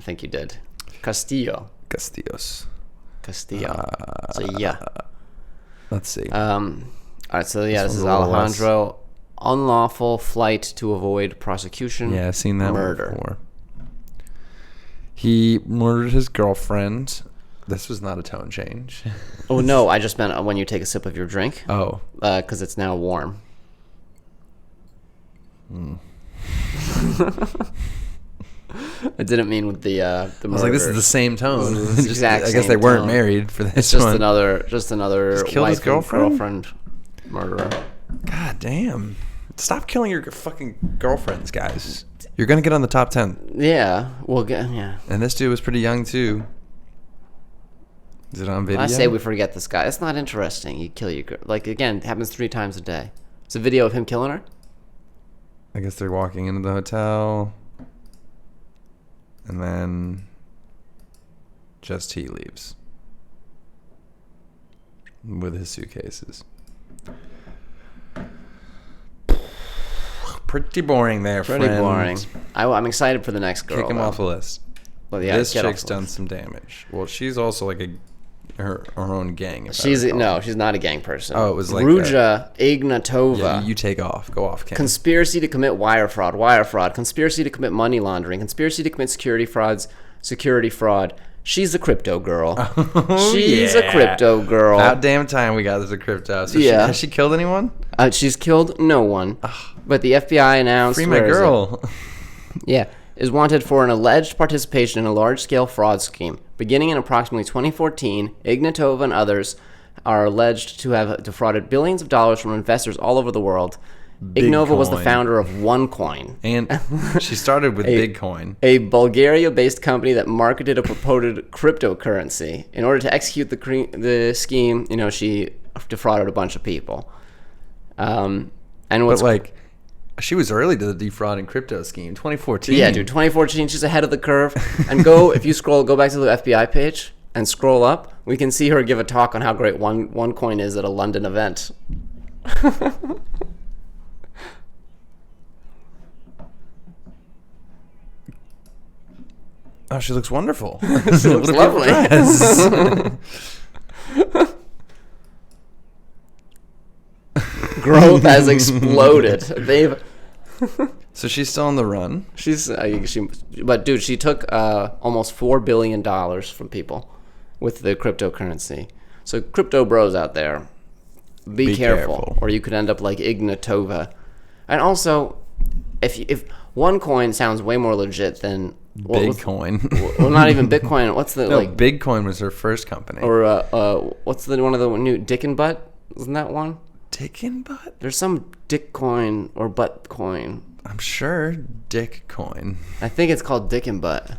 think you did. Castillo. Castillos. Castillo. So yeah. Let's see. All right. So yeah, this is one's a little less. Alejandro. Unlawful flight to avoid prosecution. Yeah, I've seen that murder. one before. He murdered his girlfriend. This was not a tone change. Oh no, I just meant when you take a sip of your drink. Oh. Because it's now warm. I didn't mean with the murder. I was like, this is the same tone. This is the Just- exact I guess same they weren't tone. married for this It's just one. another Just killed his wife and girlfriend? murderer. God damn. Stop killing your fucking girlfriends, guys. You're going to get on the top 10. Yeah. Well, yeah. And this dude was pretty young, too. Is it on video? I say we forget this guy. It's not interesting. You kill your girl. Like, again, it happens 3 times a day. It's a video of him killing her. I guess they're walking into the hotel. And then just he leaves with his suitcases. Pretty boring there, Pretty friend. boring. I'm excited for the next girl. Kick him though. off the list. Well, yeah, This get off chick's the done list. some damage. Well, she's also like her own gang. If I She's recall. she's not a gang person. Oh, it was like Ruja Ignatova. Yeah, you take off. Go off, Ken. Conspiracy to commit wire fraud, conspiracy to commit money laundering, conspiracy to commit security fraud. She's a crypto girl. She's a crypto girl. About damn time we got this a crypto. So Yeah. has she killed anyone? She's killed no one. But the FBI announced... Free my where is it? girl. Yeah, is wanted for an alleged participation in a large-scale fraud scheme. Beginning in approximately 2014, Ignatova and others are alleged to have defrauded billions of dollars from investors all over the world. Ignatova was the Bitcoin. founder of OneCoin, And she started with Bitcoin. a Bulgaria-based company that marketed a purported cryptocurrency. In order to execute the scheme, she defrauded a bunch of people. And what's But like, she was early to the defrauding crypto scheme. 2014. Yeah, dude, 2014, she's ahead of the curve. And if you go back to the FBI page and scroll up, we can see her give a talk on how great OneCoin is at a London event. Oh, she looks wonderful. She looks lovely. Growth has exploded. So she's still on the run. But dude, she took almost $4 billion from people with the cryptocurrency. So crypto bros out there, be careful, or you could end up like Ignatova. And also, if OneCoin sounds way more legit than Bitcoin. well, not even Bitcoin. What's the No, Bitcoin was her first company. or what's the one of the new Dick and Butt? Isn't that one? Dick and Butt? There's some Dick coin or Butt coin. I'm sure Dick Coin. I think it's called Dick and Butt.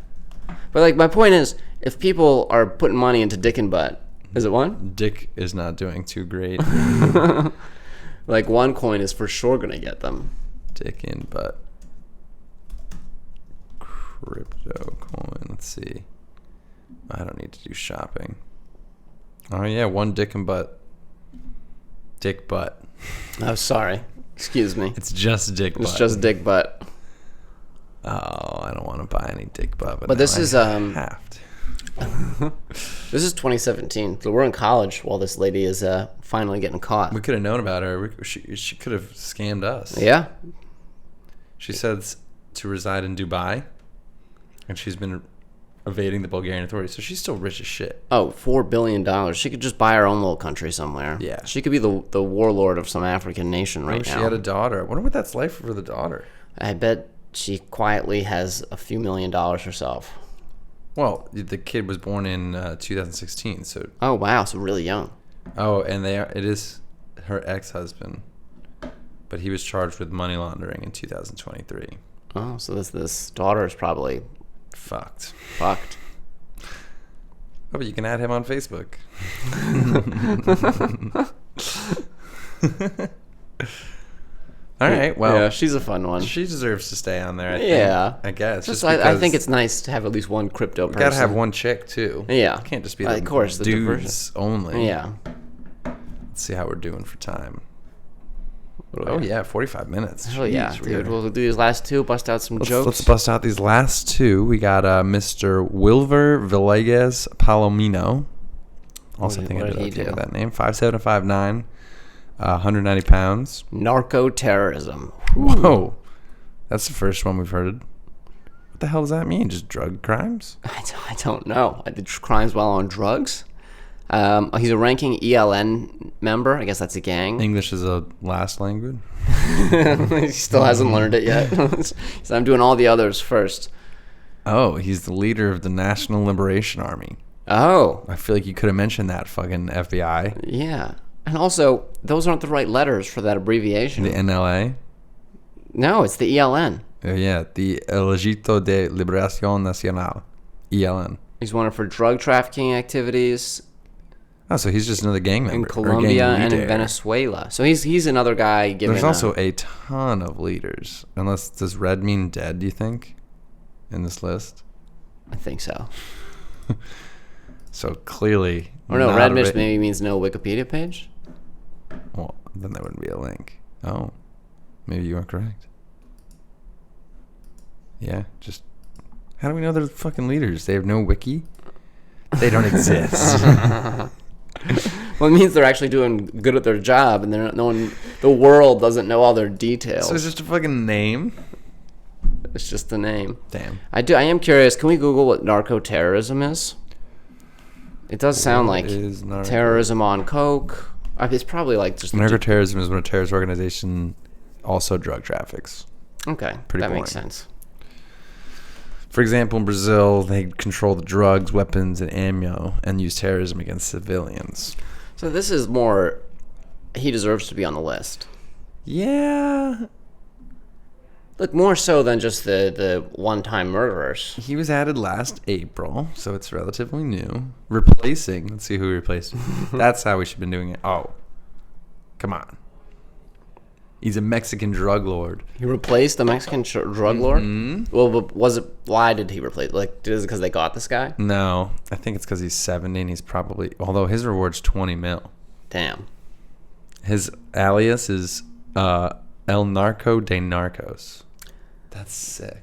But like my point is, if people are putting money into Dick and Butt, is it one? Dick is not doing too great. Like OneCoin is for sure gonna get them. Dick and Butt. Crypto coin. Let's see. I don't need to do shopping. Oh yeah, one Dick and Butt. Dick Butt. Oh, sorry. Excuse me. It's just Dick Butt. It's just Dick Butt. Oh, I don't want to buy any Dick Butt. But this now is I have to. This is 2017. So we're in college while this lady is finally getting caught. We could have known about her. She could have scammed us. Yeah. She says to reside in Dubai, and she's been evading the Bulgarian authorities. So she's still rich as shit. Oh, $4 billion. She could just buy her own little country somewhere. Yeah. She could be the warlord of some African nation right She now. had a daughter. I wonder what that's like for the daughter. I bet she quietly has a few $1 million herself. Well, the kid was born in 2016. So Oh, wow. So really young. oh, and it is her ex-husband, but he was charged with money laundering in 2023. Oh, so this daughter is probably Fucked. fucked. Oh, but you can add him on Facebook. All right. Well, yeah, she's a fun one. she deserves to stay on there. I Yeah. think, I guess. Just Just I think it's nice to have at least one crypto person. gotta have one chick too. Yeah. It can't just be Of course, the dudes only. Yeah. Let's see how we're doing for time. Oh yeah, 45 minutes. Hell yeah, Jeez, dude. We'll do these last two, bust out some jokes. Let's bust out these last two. We got Mr. Wilver Villegas Palomino. Also, I think I what did did he okay do? with that name. 5'7" to 5'9", 190 pounds. Narco terrorism. Whoa, that's the first one we've heard. What the hell does that mean? Just drug crimes? I don't know. I did crimes while on drugs. He's a ranking ELN member. I guess that's a gang. English is a last language. He still hasn't learned it yet. So I'm doing all the others first. Oh, he's the leader of the National Liberation Army. Oh, I feel like you could have mentioned that, fucking FBI. yeah. And also, those aren't the right letters for that abbreviation. The NLA. No, it's the ELN. Yeah, the Ejército de Liberación Nacional. ELN. He's wanted for drug trafficking activities Oh, so he's just another gang member. in or Colombia gang and in leader. Venezuela. So he's another guy giving. There's also a ton of leaders. Does red mean dead, do you think, in this list? I think so. So clearly, Or no, not red a mist ra- maybe means no Wikipedia page. Well, then there wouldn't be a link. Oh, maybe you are correct. Yeah, just how do we know they're fucking leaders? They have no wiki. They don't exist. Well, it means they're actually doing good at their job, and they're no one. The world doesn't know all their details. So it's just a fucking name. It's just the name. Damn. I am curious. Can we Google what narco-terrorism is? It does sound What like is narco- terrorism on coke. It's probably like just Narco-terrorism is when a terrorist organization also drug traffics. okay. Pretty that boring. makes sense. For example, in Brazil, they control the drugs, weapons, and ammo and use terrorism against civilians. So this is more. He deserves to be on the list. Yeah. Look, more so than just the one-time murderers. He was added last April, so it's relatively new. Replacing. Let's see who he replaced. That's how we should have been doing it. Oh. Come on. He's a Mexican drug lord. He replaced the Mexican drug lord? Mm-hmm. Well, but was it... Why did he replace... Like, is it because they got this guy? No. I think it's because he's 70 and he's probably... Although his reward's 20 mil. Damn. His alias is El Narco de Narcos. That's sick.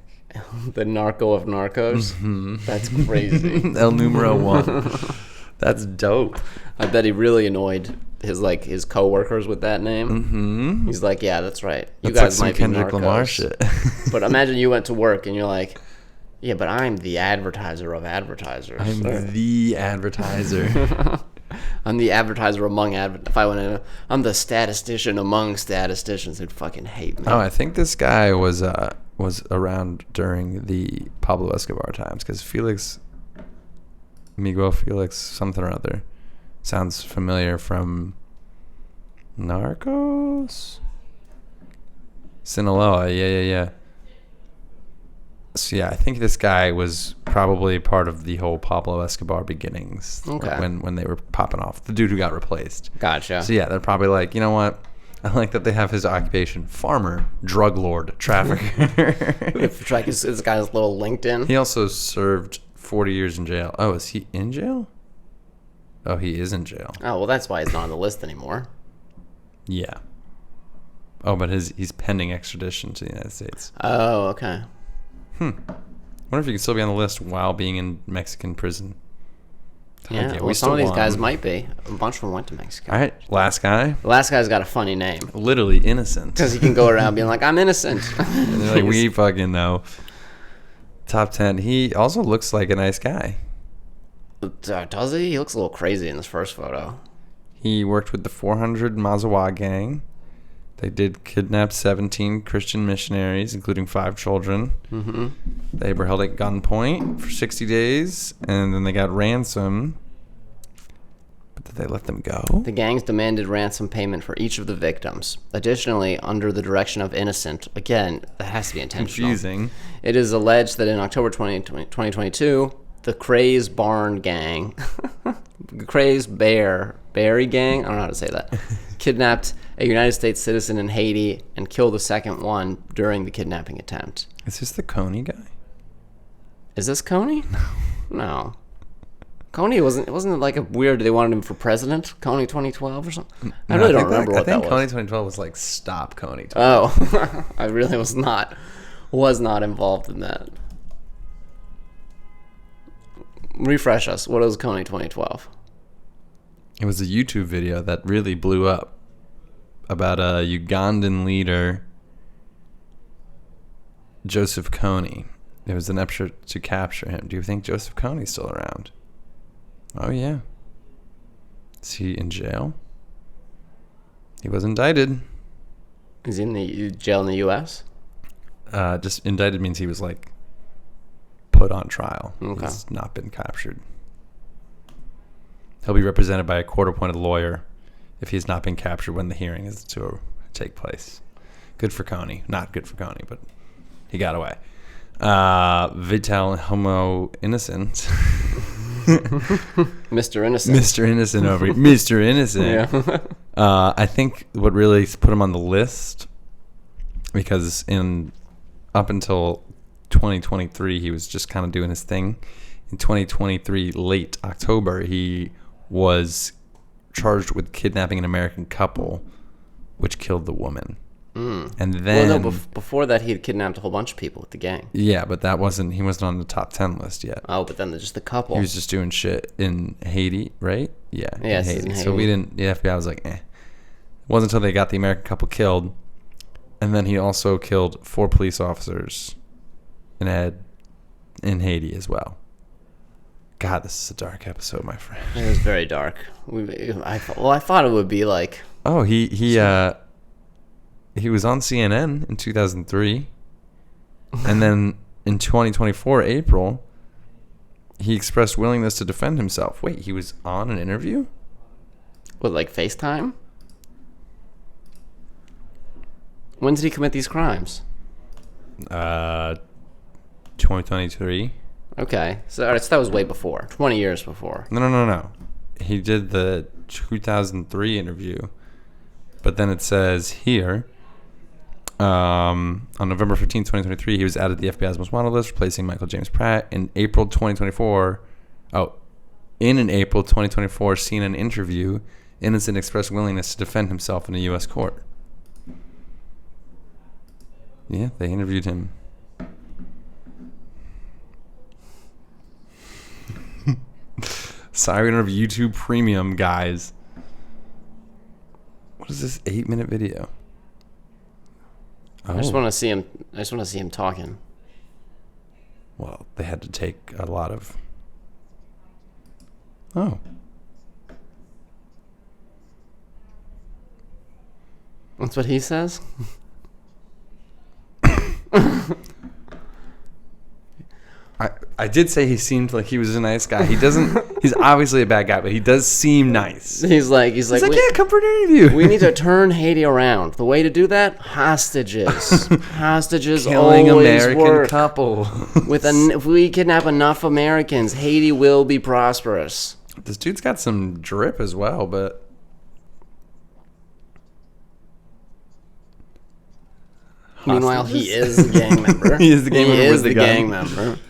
The narco of narcos? Mm-hmm. That's crazy. El Numero One. That's dope. I bet he really annoyed his coworkers with that name. Mm-hmm. He's like, yeah, that's right. You That's like guys some might Kendrick be narcos. Lamar shit. But imagine you went to work and you're like, yeah, but I'm the advertiser of advertisers. I'm the advertiser. I'm the advertiser among if I went in, I'm the statistician among statisticians who'd fucking hate me. Oh, I think this guy was around during the Pablo Escobar times because Miguel Felix something or other sounds familiar from Narcos. Sinaloa, yeah. So yeah, I think this guy was probably part of the whole Pablo Escobar beginnings. Okay. When they were popping off, the dude who got replaced. Gotcha. So yeah, they're probably like, you know what? I like that they have his occupation: farmer, drug lord, trafficker. If like this guy's little LinkedIn. He also served 40 years in jail. Oh, is he in jail? Oh, he is in jail. Oh, well, that's why he's not on the list anymore. Yeah. Oh, but he's pending extradition to the United States. Oh, okay. Wonder if you can still be on the list while being in Mexican prison. Yeah, we well, some still of these won. guys might be. A bunch of them went to Mexico. All right, last guy. The last guy's got a funny name. Literally innocent. Because he can go around being like, I'm innocent. And they're like, we fucking know. Top 10. He also looks like a nice guy. Does he? He looks a little crazy in this first photo. He worked with the 400 Mazawa gang. They did kidnap 17 Christian missionaries, including 5 children. Mm-hmm. They were held at gunpoint for 60 days, and then they got ransom. But did they let them go? The gangs demanded ransom payment for each of the victims. Additionally, under the direction of Innocent, again, that has to be intentional. Confusing. It is alleged that in October 2022, the Craze Barn Gang, Craze Berry Gang, I don't know how to say that, kidnapped a United States citizen in Haiti and killed the second one during the kidnapping attempt. Is this the Coney guy? Is this Coney? No. Coney wasn't it like a weird, they wanted him for president? Coney 2012 or something? I really don't remember what that was. I think Coney 2012 was like Stop Coney 2012. Oh, I really was not involved in that. Refresh us. What is Coney 2012? It was a YouTube video that really blew up about a Ugandan leader, Joseph Kony. It was an effort to capture him. Do you think Joseph Kony's still around? Oh, yeah. Is he in jail? He was indicted. Is he in the jail in the U.S.? Just indicted means he was like put on trial. Okay. He's not been captured. He'll be represented by a court-appointed lawyer if he's not been captured when the hearing is to take place. Good for Kony. Not good for Kony, but he got away. Vital Homo Innocent. Mr. Innocent. Mr. Innocent over here. Mr. Innocent. Yeah. I think what really put him on the list, because up until 2023, he was just kind of doing his thing. In 2023, late October, he was charged with kidnapping an American couple, which killed the woman. And then, before that, he had kidnapped a whole bunch of people with the gang. Yeah, but he wasn't on the top 10 list yet. Oh, but then there's just the couple. He was just doing shit in Haiti, right? Yeah, yes, in Haiti. in So Haiti. the FBI was like, eh. It wasn't until they got the American couple killed, and then he also killed 4 police officers in Haiti as well. God, this is a dark episode, my friend. It was very dark. I thought it would be like... Oh, he was on CNN in 2003, and then in 2024, April, he expressed willingness to defend himself. Wait, he was on an interview? What, like FaceTime? When did he commit these crimes? 2023. Okay, so that was way before, 20 years before. No. He did the 2003 interview, but then it says here, on November 15, 2023, he was added to the FBI's most wanted list, replacing Michael James Pratt. In April 2024, CNN interview, Innocent expressed willingness to defend himself in a U.S. court. Yeah, they interviewed him. Sorry, we don't have YouTube Premium, guys. What is this 8-minute video? I just want to see him. I just want to see him talking. Well, they had to take a lot of... Oh. That's what he says? I did say he seemed like he was a nice guy. He doesn't... He's obviously a bad guy, but he does seem nice. He's like, yeah, come for an interview. We need to turn Haiti around. The way to do that? Hostages. Hostages Killing always American work. couple. If we kidnap enough Americans, Haiti will be prosperous. This dude's got some drip as well, but... Meanwhile, he is a gang member. He is the gang member with the gun. gang member.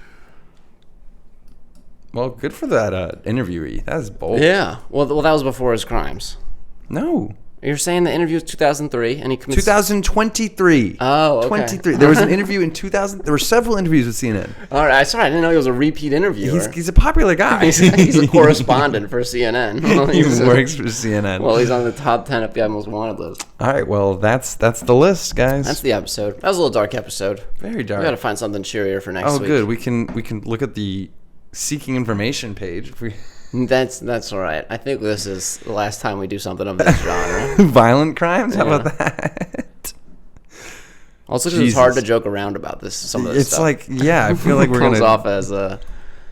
Well, good for that interviewee. That is bold. Yeah. Well, that was before his crimes. No. You're saying the interview was 2003, and he commits... 2023. Oh, okay. 23. There was an interview in 2000. There were several interviews with CNN. All right. Sorry, I didn't know he was a repeat interviewer. He's a popular guy. He's a correspondent for CNN. He works for CNN. Well, he's on the top 10 FBI most wanted list. All right. Well, that's the list, guys. That's the episode. That was a little dark episode. Very dark. We got to find something cheerier for next week. Oh, good. We can look at the seeking information page. That's all right. I think this is the last time we do something of this genre. Violent crimes? How about that? Also, because it's hard to joke around about this. Some of this stuff. It's like, yeah, I feel like we're comes gonna off as a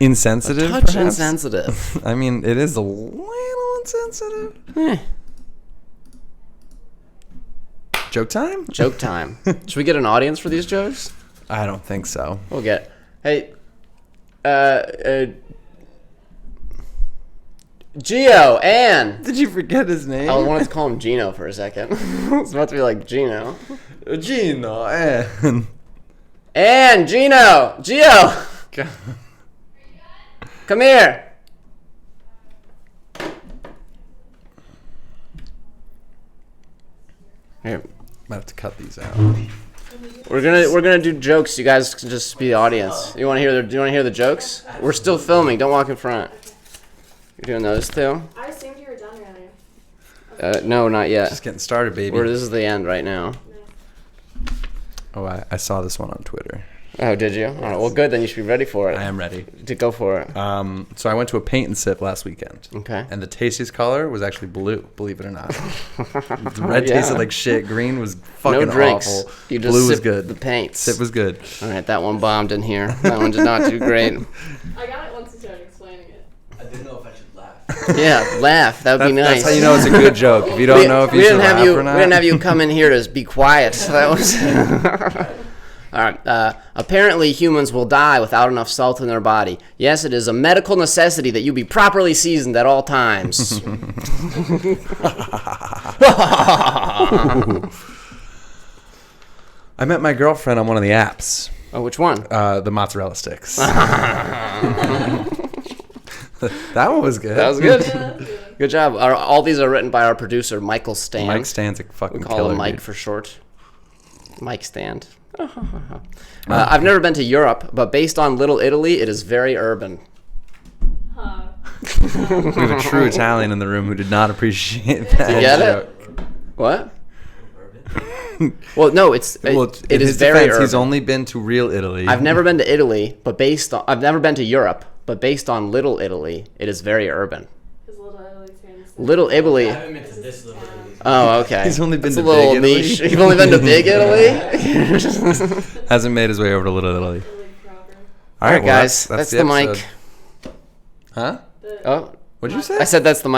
insensitive. touch perhaps? insensitive. I mean, it is a little insensitive. Joke time? Joke time. Should we get an audience for these jokes? I don't think so. We'll get. Hey, Gio, Ann. Did you forget his name? I wanted to call him Gino for a second. It's about to be like Gino. Gino, Ann. Ann, Gino, Gio. Come here. Here. Might have to cut these out. We're gonna do jokes. You guys can just be the audience. You want to hear the jokes? We're still filming. Don't walk in front. You're doing those too? I assumed you were done earlier. No, not yet. Just getting started, baby. This is the end right now. Oh, I saw this one on Twitter. Oh, did you? All right, well, good. Then you should be ready for it. I am ready. To go for it. So I went to a paint and sip last weekend. Okay. And the tastiest color was actually blue, believe it or not. The red tasted like shit. Green was fucking no drinks. awful. You just blue was sip good. The paints. Sip was good. All right, that one bombed in here. That one did not do great. I got it once you started explaining it. I didn't know if I should laugh. Yeah, laugh. That would be nice. That's how you know it's a good joke. If you don't know if you should laugh or not. We didn't have you come in here to be quiet. That was... All right. Apparently, humans will die without enough salt in their body. Yes, it is a medical necessity that you be properly seasoned at all times. I met my girlfriend on one of the apps. Oh, which one? The mozzarella sticks. That one was good. That was good. Yeah. Good job. All these are written by our producer, Michael Stan. Mike Stan's a fucking We call killer, him Mike dude. for short. Mike Stand. I've never been to Europe, but based on Little Italy, it is very urban. Huh. We have a true Italian in the room who did not appreciate that. You get it? joke. What? Well, no, it Well, is in his very defense, urban. he's only been to real Italy. I've never been to Italy, but I've never been to Europe, but based on Little Italy, it is very urban. Because Little Italy's famous. Little Italy. I haven't been to this Little Italy. Oh, okay. He's only been That's to a little Big Italy. niche. You've only been to Big Italy? Hasn't made his way over to Little Italy. Italy proper. All All right, well, guys. That's the mic. episode. Huh? The- Oh, What'd you say? I said that's the mic.